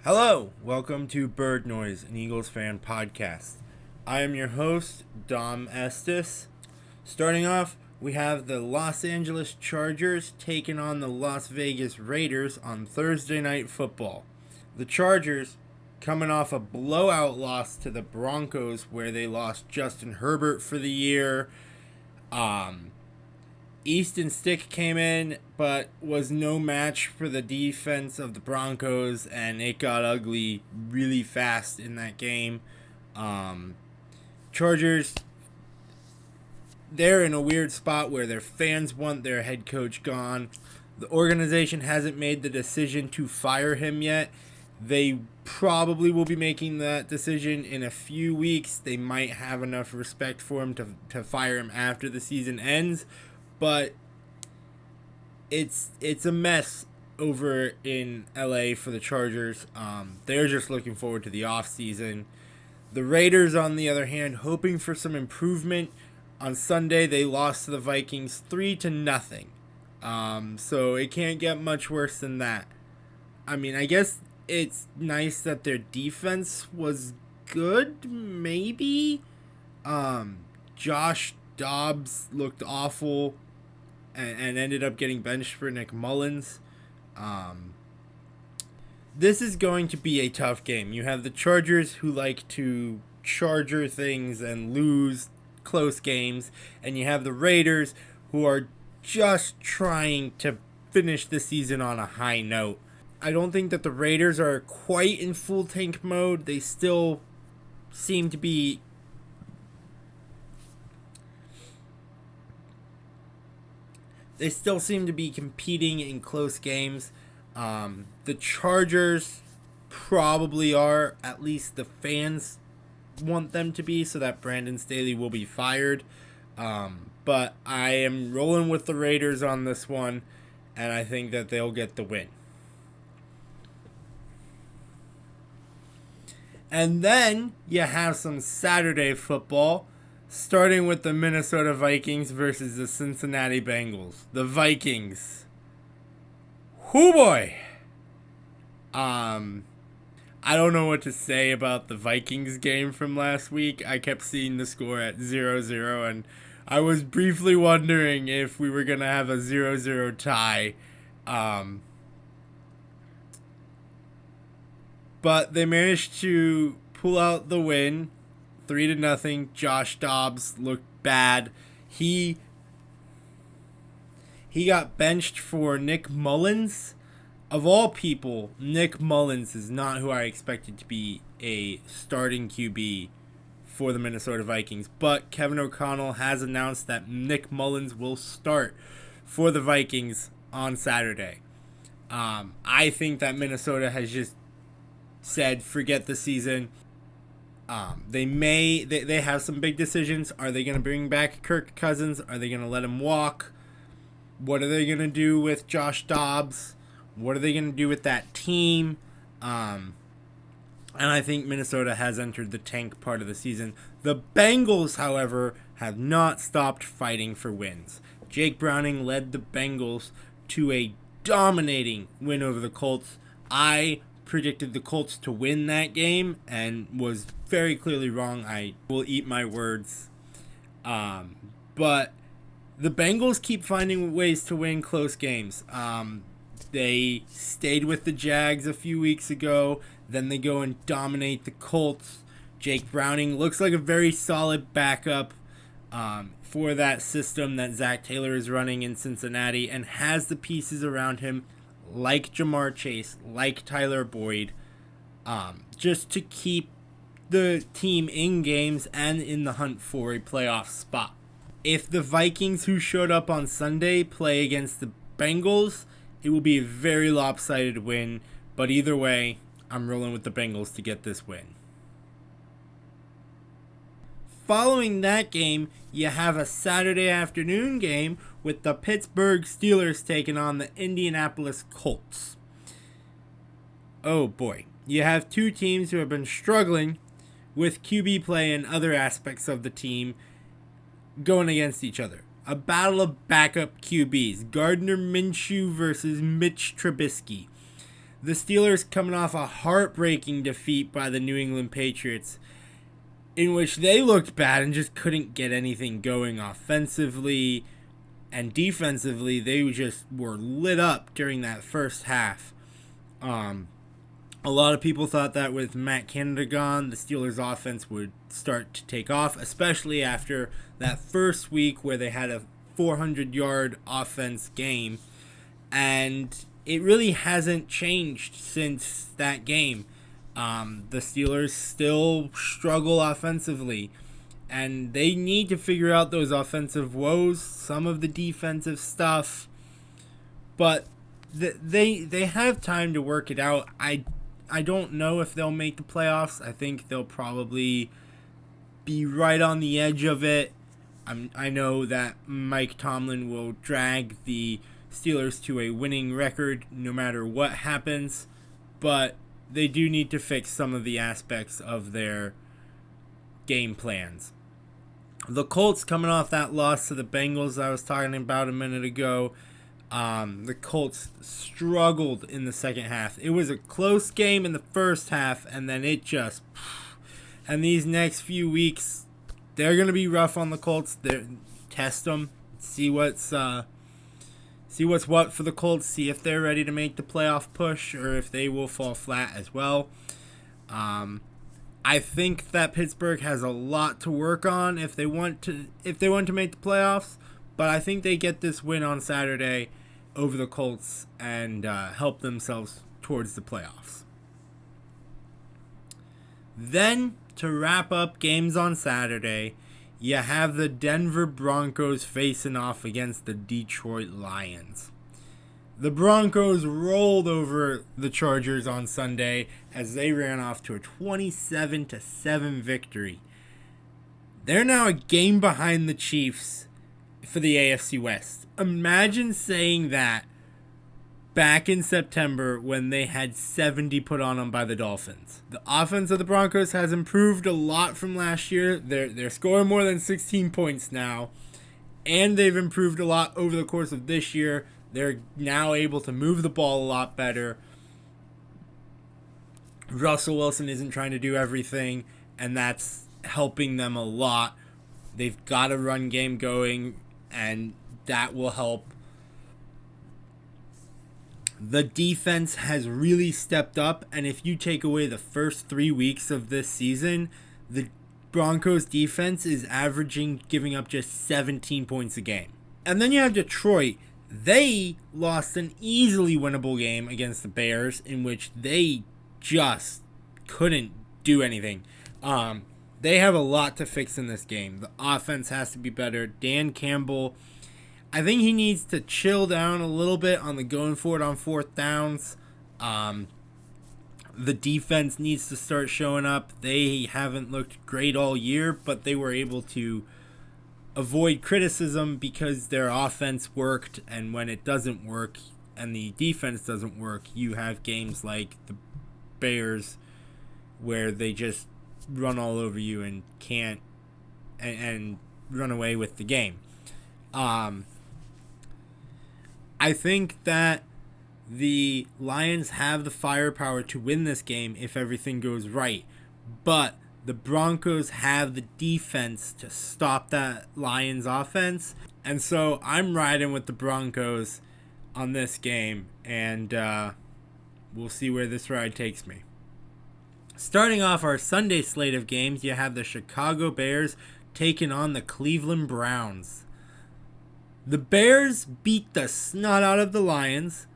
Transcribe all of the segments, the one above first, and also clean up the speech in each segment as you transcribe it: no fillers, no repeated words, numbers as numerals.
Hello, welcome to BirdNoise, an Eagles fan podcast. I am your host, Dom Estes. Starting off, we have the Los Angeles Chargers taking on the Las Vegas Raiders on Thursday Night Football. The Chargers coming off a blowout loss to the Broncos where they lost Justin Herbert for the year. Easton Stick came in, but was no match for the defense of the Broncos, and it got ugly really fast in that game. Chargers, they're in a weird spot where their fans want their head coach gone. The organization hasn't made the decision to fire him yet. They probably will be making that decision in a few weeks. They might have enough respect for him to fire him after the season ends. But it's a mess over in LA for the Chargers. They're just looking forward to the offseason. The Raiders, on the other hand, hoping for some improvement. On Sunday, they lost to the Vikings 3-0. So it can't get much worse than that. I mean, I guess it's nice that their defense was good, maybe. Josh Dobbs looked awful and ended up getting benched for Nick Mullins. This is going to be a tough game. You have the Chargers, who like to charger things and lose close games, and you have the Raiders, who are just trying to finish the season on a high note. I don't think that the Raiders are quite in full tank mode. They still seem to be competing in close games. The Chargers probably are, at least the fans want them to be, so that Brandon Staley will be fired. But I am rolling with the Raiders on this one, and I think that they'll get the win. And then you have some Saturday football, starting with the Minnesota Vikings versus the Cincinnati Bengals. The Vikings. Hoo boy. I don't know what to say about the Vikings game from last week. I kept seeing the score at 0-0, and I was briefly wondering if we were going to have a 0-0 tie. But they managed to pull out the win, 3-0. Josh Dobbs looked bad. He got benched for Nick Mullins. Of all people, Nick Mullins is not who I expected to be a starting QB for the Minnesota Vikings. But Kevin O'Connell has announced that Nick Mullins will start for the Vikings on Saturday. I think that Minnesota has just said forget the season. They have some big decisions. Are they going to bring back Kirk Cousins? Are they going to let him walk? What are they going to do with Josh Dobbs? What are they going to do with that team? And I think Minnesota has entered the tank part of the season. The Bengals, however, have not stopped fighting for wins. Jake Browning led the Bengals to a dominating win over the Colts. I predicted the Colts to win that game and was very clearly wrong. I will eat my words. But the Bengals keep finding ways to win close games. They stayed with the Jags a few weeks ago. Then they go and dominate the Colts. Jake Browning looks like a very solid backup for that system that Zach Taylor is running in Cincinnati, and has the pieces around him like Jamar Chase, like Tyler Boyd, just to keep the team in games and in the hunt for a playoff spot. If the Vikings, who showed up on Sunday, play against the Bengals, it will be a very lopsided win, but either way, I'm rolling with the Bengals to get this win. Following that game, you have a Saturday afternoon game with the Pittsburgh Steelers taking on the Indianapolis Colts. Oh boy, you have two teams who have been struggling with QB play and other aspects of the team going against each other. A battle of backup QBs. Gardner Minshew versus Mitch Trubisky. The Steelers coming off a heartbreaking defeat by the New England Patriots, in which they looked bad and just couldn't get anything going offensively and defensively. They just were lit up during that first half. A lot of people thought that with Matt Canada gone, the Steelers' offense would start to take off, especially after that first week where they had a 400-yard offense game. And it really hasn't changed since that game. The Steelers still struggle offensively, and they need to figure out those offensive woes, some of the defensive stuff, but they have time to work it out. I don't know if they'll make the playoffs. I think they'll probably be right on the edge of it. I know that Mike Tomlin will drag the Steelers to a winning record no matter what happens, but they do need to fix some of the aspects of their game plans. The Colts, coming off that loss to the Bengals I was talking about a minute ago, the Colts struggled in the second half. It was a close game in the first half, and then it just... And these next few weeks, they're going to be rough on the Colts. Test them, see what's what for the Colts, see if they're ready to make the playoff push or if they will fall flat as well. I think that Pittsburgh has a lot to work on if they want to make the playoffs, but I think they get this win on Saturday over the Colts and help themselves towards the playoffs. Then, to wrap up games on Saturday, you have the Denver Broncos facing off against the Detroit Lions. The Broncos rolled over the Chargers on Sunday as they ran off to a 27-7 victory. They're now a game behind the Chiefs for the AFC West. Imagine saying that back in September when they had 70 put on them by the Dolphins. The offense of the Broncos has improved a lot from last year. They're scoring more than 16 points now, and they've improved a lot over the course of this year. They're now able to move the ball a lot better. Russell Wilson isn't trying to do everything, and that's helping them a lot. They've got a run game going, and that will help. The defense has really stepped up, and if you take away the first 3 weeks of this season, the Broncos defense is averaging giving up just 17 points a game. And then you have Detroit. They lost an easily winnable game against the Bears in which they just couldn't do anything. They have a lot to fix in this game. The offense has to be better. Dan Campbell, I think he needs to chill down a little bit on the going for it on fourth downs. The defense needs to start showing up. They haven't looked great all year, but they were able to avoid criticism because their offense worked, and when it doesn't work and the defense doesn't work, you have games like the Bears where they just run all over you and can't and run away with the game. I think that the Lions have the firepower to win this game if everything goes right, but the Broncos have the defense to stop that Lions offense, and so I'm riding with the Broncos on this game, and we'll see where this ride takes me. Starting off our Sunday slate of games, you have the Chicago Bears taking on the Cleveland Browns. The Bears beat the snot out of the Lions.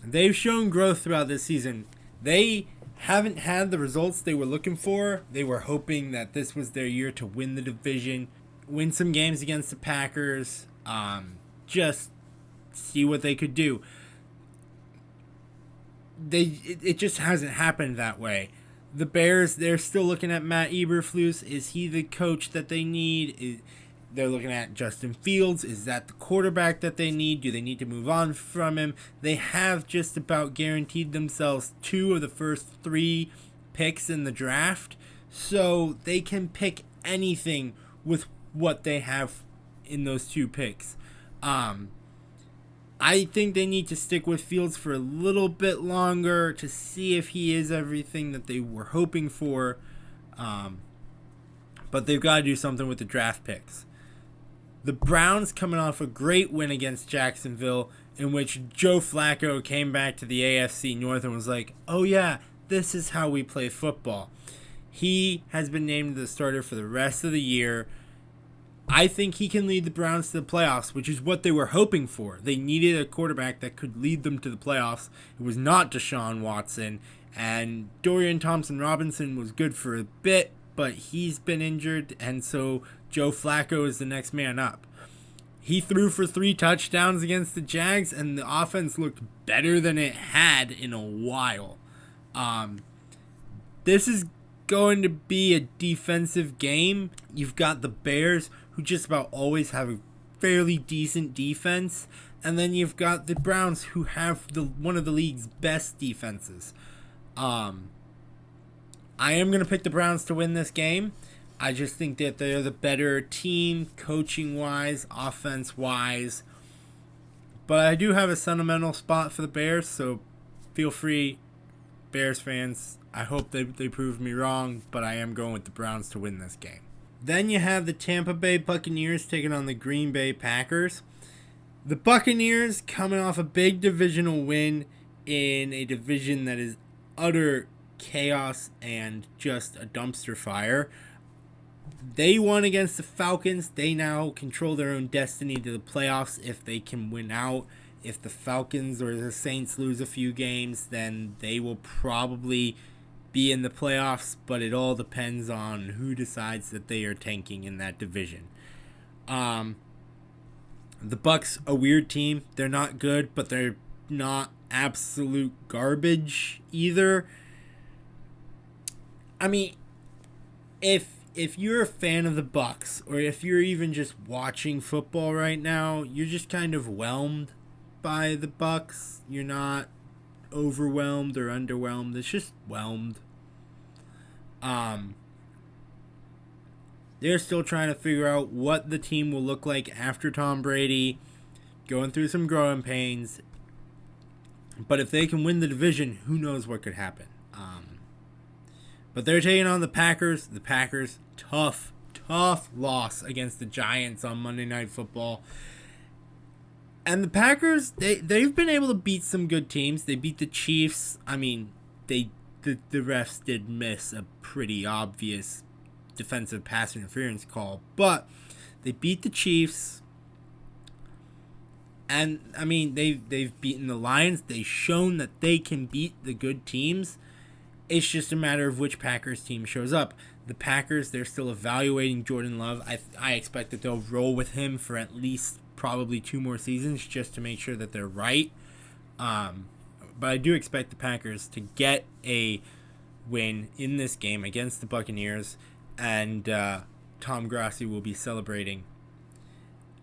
They've shown growth throughout this season. They haven't had the results they were looking for. They were hoping that this was their year to win the division, win some games against the Packers, just see what they could do. It just hasn't happened that way. The Bears, they're still looking at Matt Eberflus. Is he the coach that they need? They're looking at Justin Fields. Is that the quarterback that they need? Do they need to move on from him? They have just about guaranteed themselves 2 of the first 3 picks in the draft, so they can pick anything with what they have in those 2 picks. I think they need to stick with Fields for a little bit longer to see if he is everything that they were hoping for. But they've got to do something with the draft picks. The Browns coming off a great win against Jacksonville, in which Joe Flacco came back to the AFC North and was like, oh yeah, this is how we play football. He has been named the starter for the rest of the year. I think he can lead the Browns to the playoffs, which is what they were hoping for. They needed a quarterback that could lead them to the playoffs. It was not Deshaun Watson, and Dorian Thompson-Robinson was good for a bit, but he's been injured, and so Joe Flacco is the next man up. He threw for 3 touchdowns against the Jags, and the offense looked better than it had in a while. This is going to be a defensive game. You've got the Bears, who just about always have a fairly decent defense, and then you've got the Browns, who have one of the league's best defenses. I am going to pick the Browns to win this game. I just think that they're the better team, coaching-wise, offense-wise. But I do have a sentimental spot for the Bears, so feel free, Bears fans. I hope they prove me wrong, but I am going with the Browns to win this game. Then you have the Tampa Bay Buccaneers taking on the Green Bay Packers. The Buccaneers coming off a big divisional win in a division that is utter chaos and just a dumpster fire. They won against the Falcons. They now control their own destiny to the playoffs if they can win out. If the Falcons or the Saints lose a few games, then they will probably be in the playoffs, but it all depends on who decides that they are tanking in that division. The Bucs, a weird team. They're not good, but they're not absolute garbage either. I mean, if you're a fan of the Bucs, or if you're even just watching football right now, you're just kind of whelmed by the Bucs. You're not overwhelmed or underwhelmed. It's just whelmed. They're still trying to figure out what the team will look like after Tom Brady, going through some growing pains. But if they can win the division, who knows what could happen. But they're taking on the Packers. The Packers, tough loss against the Giants on Monday Night Football. And the Packers, they've been able to beat some good teams. They beat the Chiefs. I mean, the refs did miss a pretty obvious defensive pass interference call, but they beat the Chiefs. And I mean, they've beaten the Lions. They've shown that they can beat the good teams. It's just a matter of which Packers team shows up. The Packers, they're still evaluating Jordan Love. I expect that they'll roll with him for at least probably 2 more seasons just to make sure that they're right. But I do expect the Packers to get a win in this game against the Buccaneers, and Tom Grassi will be celebrating.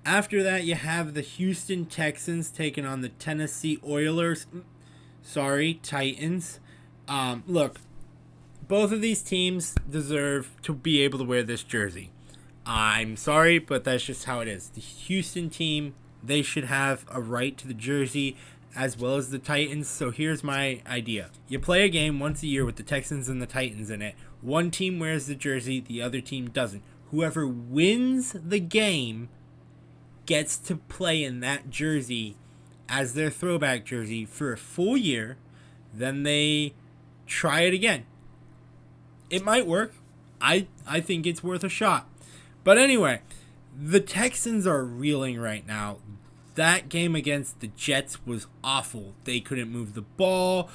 After that, you have the Houston Texans taking on the Tennessee Titans. Look, both of these teams deserve to be able to wear this jersey. I'm sorry, but that's just how it is. The Houston team, they should have a right to the jersey as well as the Titans. So here's my idea. You play a game once a year with the Texans and the Titans in it. One team wears the jersey, the other team doesn't. Whoever wins the game gets to play in that jersey as their throwback jersey for a full year. Then they try it again. It might work. I think it's worth a shot. But anyway, the Texans are reeling right now. That game against the Jets was awful. They couldn't move the ball.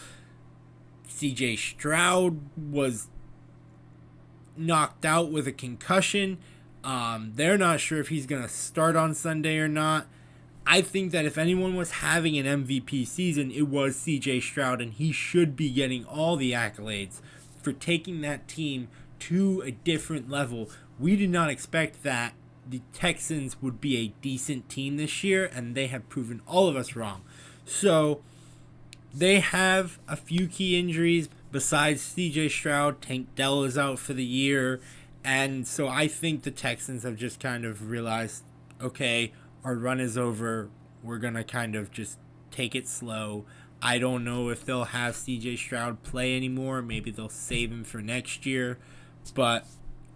CJ Stroud was knocked out with a concussion. They're not sure if he's going to start on Sunday or not. I think that if anyone was having an MVP season, it was CJ Stroud, and he should be getting all the accolades for taking that team to a different level. We did not expect that the Texans would be a decent team this year, and they have proven all of us wrong. So they have a few key injuries besides CJ Stroud. Tank Dell is out for the year, And so I think the Texans have just kind of realized, okay, our run is over. We're going to kind of just take it slow. I don't know if they'll have CJ Stroud play anymore. Maybe they'll save him for next year. But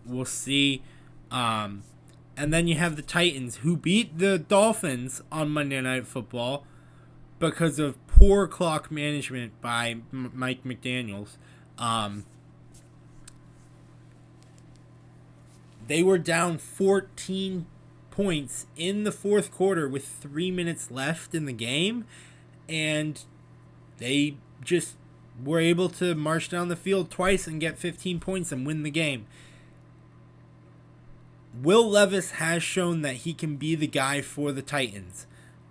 we'll see. And then you have the Titans, who beat the Dolphins on Monday Night Football because of poor clock management by Mike McDaniels. They were down 14 points in the fourth quarter with 3 minutes left in the game, and they just were able to march down the field twice and get 15 points and win the game. Will Levis has shown that he can be the guy for the Titans.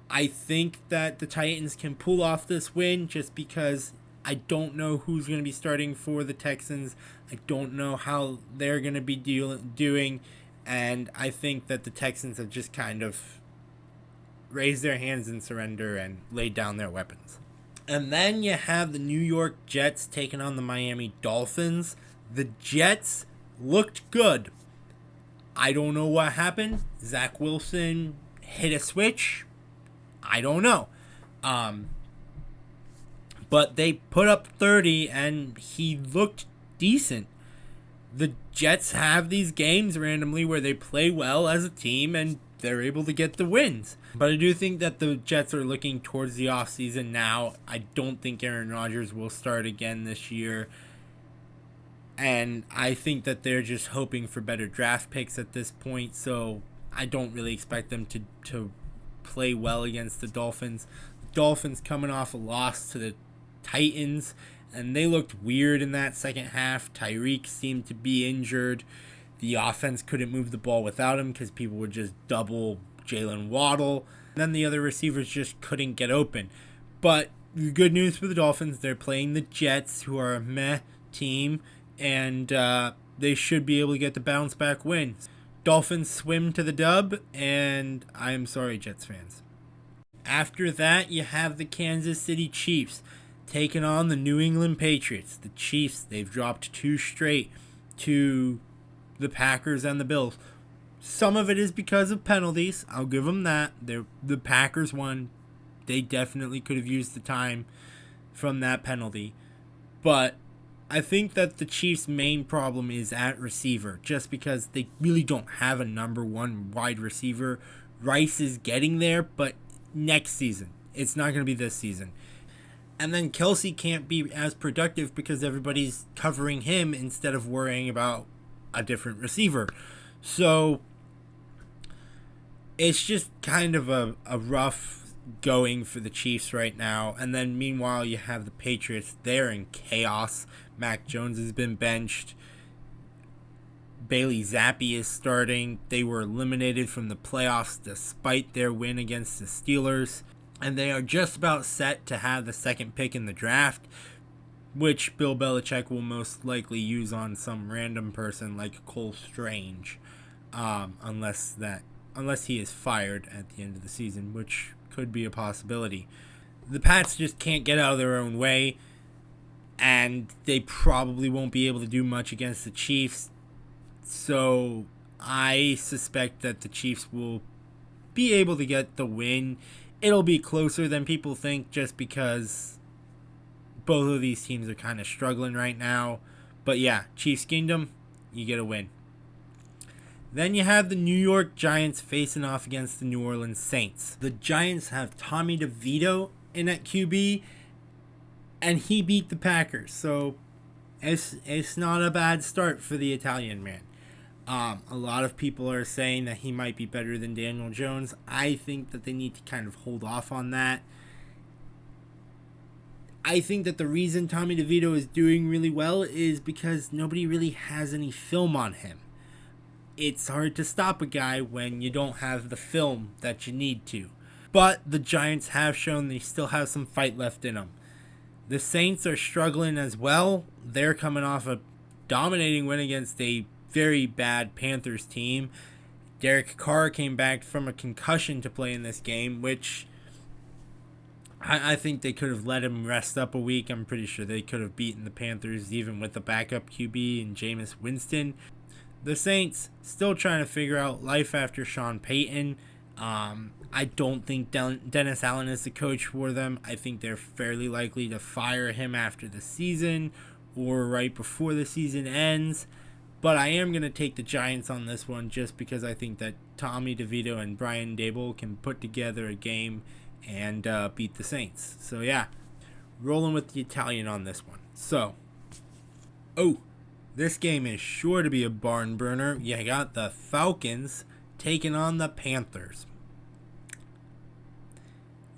I think that the Titans can pull off this win just because I don't know who's going to be starting for the Texans. I don't know how they're going to be doing. And I think that the Texans have just kind of raised their hands in surrender and laid down their weapons. And then you have the New York Jets taking on the Miami Dolphins. The Jets looked good. I don't know what happened. Zach Wilson hit a switch. I don't know. But they put up 30 and he looked decent. The Jets have these games randomly where they play well as a team and they're able to get the wins. But I do think that the Jets are looking towards the offseason now. I don't think Aaron Rodgers will start again this year. And I think that they're just hoping for better draft picks at this point. So I don't really expect them to play well against the Dolphins. The Dolphins coming off a loss to the Titans, and they looked weird in that second half. Tyreek seemed to be injured. The offense couldn't move the ball without him because people would just double Jalen Waddle. And then the other receivers just couldn't get open. But the good news for the Dolphins, they're playing the Jets, who are a meh team, and they should be able to get the bounce back wins. Dolphins swim to the dub, and I am sorry, Jets fans. After that, you have the Kansas City Chiefs taking on the New England Patriots. The Chiefs, they've dropped 2 straight to the Packers and the Bills. Some of it is because of penalties. I'll give them that. The Packers won. They definitely could have used the time from that penalty. But I think that the Chiefs' main problem is at receiver, just because they really don't have a number one wide receiver. Rice is getting there, but next season. It's not going to be this season. And then Kelsey can't be as productive because everybody's covering him instead of worrying about a different receiver. So it's just kind of a rough going for the Chiefs right now. And then meanwhile, you have the Patriots. They're in chaos. Mac Jones has been benched. Bailey Zappi is starting. They were eliminated from the playoffs despite their win against the Steelers. And they are just about set to have the second pick in the draft, which Bill Belichick will most likely use on some random person like Cole Strange, unless he is fired at the end of the season, which could be a possibility. The Pats just can't get out of their own way, and they probably won't be able to do much against the Chiefs. So I suspect that the Chiefs will be able to get the win. It'll be closer than people think just because both of these teams are kind of struggling right now. But yeah, Chiefs Kingdom, you get a win. Then you have the New York Giants facing off against the New Orleans Saints. The Giants have Tommy DeVito in at QB, and he beat the Packers. So it's not a bad start for the Italian man. A lot of people are saying that he might be better than Daniel Jones. I think that they need to kind of hold off on that. I think that the reason Tommy DeVito is doing really well is because nobody really has any film on him. It's hard to stop a guy when you don't have the film that you need to. But the Giants have shown they still have some fight left in them. The Saints are struggling as well. They're coming off a dominating win against a very bad Panthers team. Derek Carr came back from a concussion to play in this game, which I think they could have let him rest up a week. I'm pretty sure they could have beaten the Panthers even with the backup QB and Jameis Winston. The Saints still trying to figure out life after Sean Payton. I don't think Dennis Allen is the coach for them. I think they're fairly likely to fire him after the season or right before the season ends. But I am going to take the Giants on this one just because I think that Tommy DeVito and Brian Daboll can put together a game and beat the Saints. So, yeah, rolling with the Italian on this one. So, this game is sure to be a barn burner. You got the Falcons taking on the Panthers.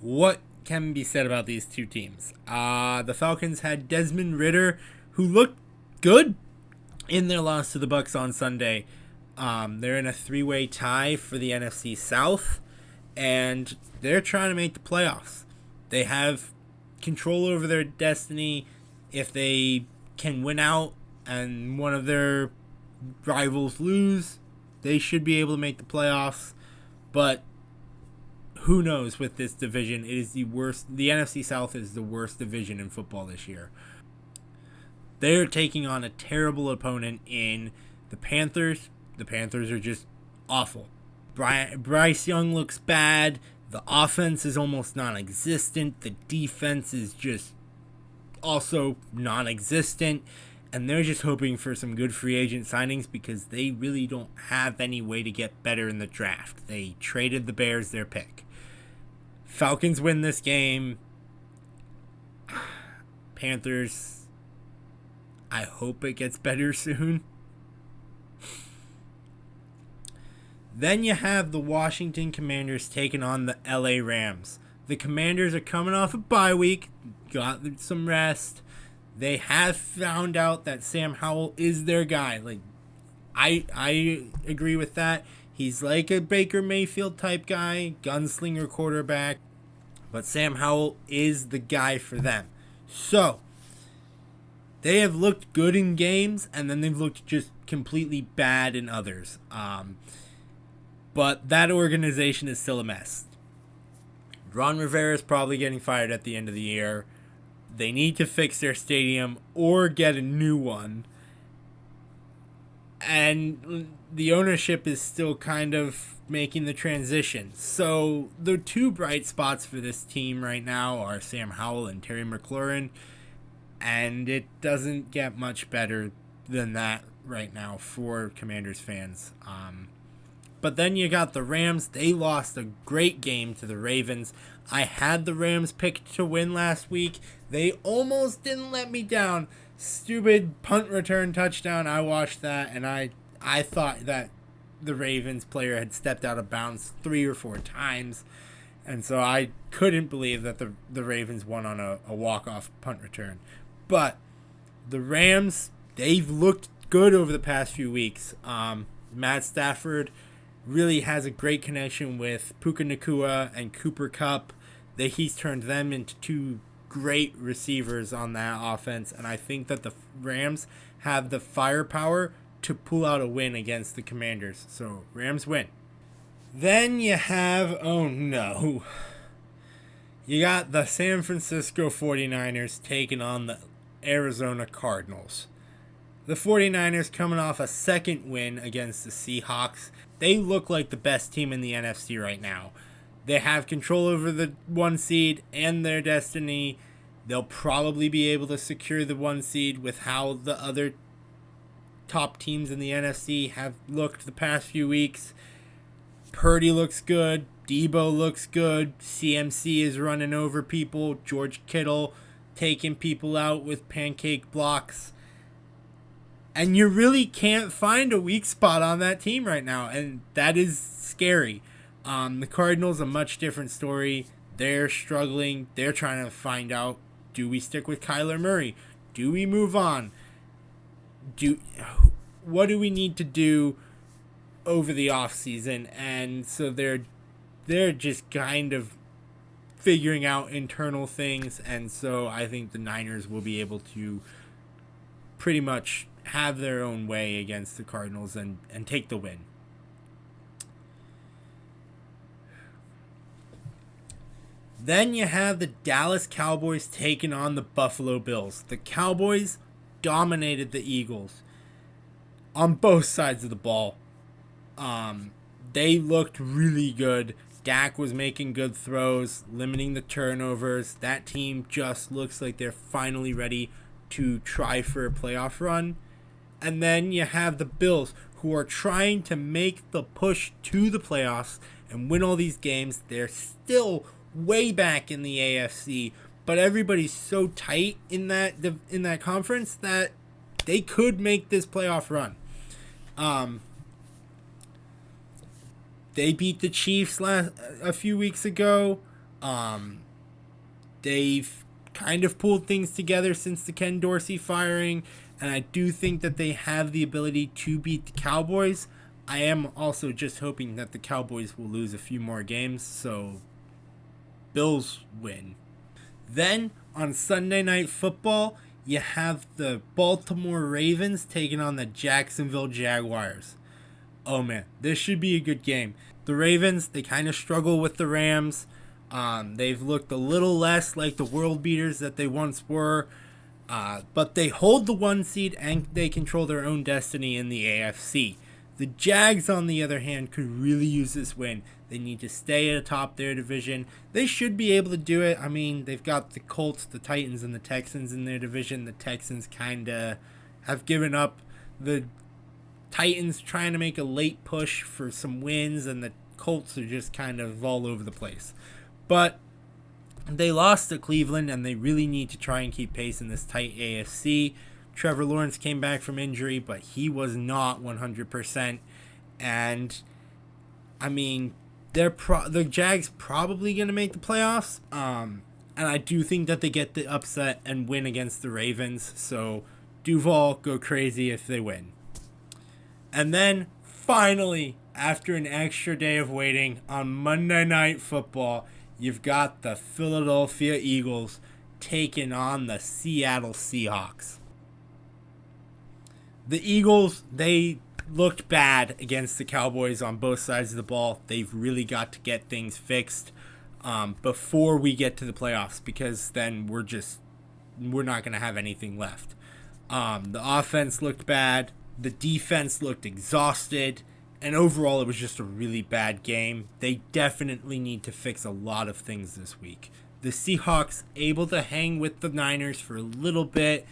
What can be said about these two teams? The Falcons had Desmond Ridder, who looked good in their loss to the Bucs on Sunday. They're in a 3-way tie for the NFC South, and they're trying to make the playoffs. They have control over their destiny. If they can win out and one of their rivals lose, they should be able to make the playoffs. But who knows with this division? It is the worst. The NFC South is the worst division in football this year. They're taking on a terrible opponent in the Panthers. The Panthers are just awful. Bryce Young looks bad. The offense is almost non-existent. The defense is just also non-existent. And they're just hoping for some good free agent signings because they really don't have any way to get better in the draft. They traded the Bears their pick. Falcons win this game. Panthers, I hope it gets better soon. Then you have the Washington Commanders taking on the LA Rams. The Commanders are coming off a bye week, got some rest. They have found out that Sam Howell is their guy. Like, I agree with that. He's like a Baker Mayfield type guy, gunslinger quarterback. But Sam Howell is the guy for them. So, they have looked good in games, and then they've looked just completely bad in others. But that organization is still a mess. Ron Rivera is probably getting fired at the end of the year. They need to fix their stadium or get a new one. And the ownership is still kind of making the transition. So the two bright spots for this team right now are Sam Howell and Terry McLaurin. And it doesn't get much better than that right now for Commanders fans. But then you got the Rams. They lost a great game to the Ravens. I had the Rams picked to win last week. They almost didn't let me down. Stupid punt return touchdown. I watched that, and I thought that the Ravens player had stepped out of bounds 3 or 4 times. And so I couldn't believe that the Ravens won on a walk-off punt return. But the Rams, they've looked good over the past few weeks. Matt Stafford really has a great connection with Puka Nacua and Cooper Kupp. He's turned them into 2 great receivers on that offense, and I think that the Rams have the firepower to pull out a win against the Commanders. So, Rams win. Then you have, you got the San Francisco 49ers taking on the Arizona Cardinals. The 49ers coming off a second win against the Seahawks. They look like the best team in the NFC right now. They have control over the 1 seed and their destiny. They'll probably be able to secure the 1 seed with how the other top teams in the NFC have looked the past few weeks. Purdy looks good. Debo looks good. CMC is running over people. George Kittle taking people out with pancake blocks. And you really can't find a weak spot on that team right now, and that is scary. The Cardinals, a much different story. They're struggling. They're trying to find out, do we stick with Kyler Murray? Do we move on? What do we need to do over the offseason? And so they're just kind of figuring out internal things, and so I think the Niners will be able to pretty much have their own way against the Cardinals and take the win. Then you have the Dallas Cowboys taking on the Buffalo Bills. The Cowboys dominated the Eagles. on both sides of the ball. They looked really good. Dak was making good throws, limiting the turnovers. That team just looks like they're finally ready to try for a playoff run. And then you have the Bills, who are trying to make the push to the playoffs and win all these games. They're still way back in the AFC, but everybody's so tight in that conference that they could make this playoff run. They beat the Chiefs a few weeks ago. They've kind of pulled things together since the Ken Dorsey firing, and I do think that they have the ability to beat the Cowboys. I am also just hoping that the Cowboys will lose a few more games, so Bills win. Then, on Sunday Night Football, you have the Baltimore Ravens taking on the Jacksonville Jaguars. Oh man, this should be a good game. The Ravens, they kind of struggle with the Rams. They've looked a little less like the world beaters that they once were. But they hold the 1 seed and they control their own destiny in the AFC. The Jags, on the other hand, could really use this win. They need to stay atop their division. They should be able to do it. I mean, they've got the Colts, the Titans, and the Texans in their division. The Texans kind of have given up. The Titans trying to make a late push for some wins, and the Colts are just kind of all over the place. But they lost to Cleveland, and they really need to try and keep pace in this tight AFC. Trevor Lawrence came back from injury, but he was not 100%. And, I mean, the Jags probably going to make the playoffs. And I do think that they get the upset and win against the Ravens. So, Duval, go crazy if they win. And then, finally, after an extra day of waiting, on Monday Night Football, you've got the Philadelphia Eagles taking on the Seattle Seahawks. The Eagles, they looked bad against the Cowboys on both sides of the ball. They've really got to get things fixed before we get to the playoffs, because then we're not going to have anything left. The offense looked bad. The defense looked exhausted. And overall, it was just a really bad game. They definitely need to fix a lot of things this week. The Seahawks able to hang with the Niners for a little bit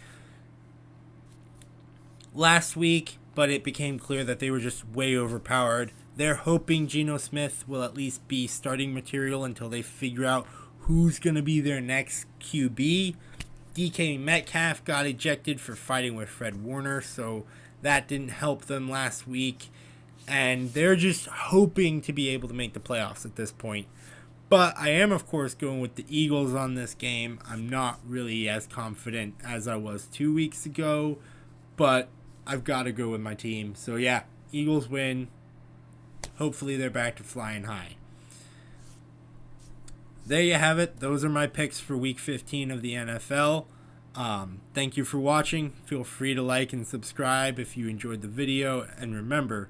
last week, but it became clear that they were just way overpowered. They're hoping Geno Smith will at least be starting material until they figure out who's going to be their next QB. DK Metcalf got ejected for fighting with Fred Warner, so that didn't help them last week. And they're just hoping to be able to make the playoffs at this point. But I am, of course, going with the Eagles on this game. I'm not really as confident as I was 2 weeks ago, but I've got to go with my team. So yeah, Eagles win. Hopefully they're back to flying high. There you have it. Those are my picks for Week 15 of the NFL. Thank you for watching. Feel free to like and subscribe if you enjoyed the video. And remember,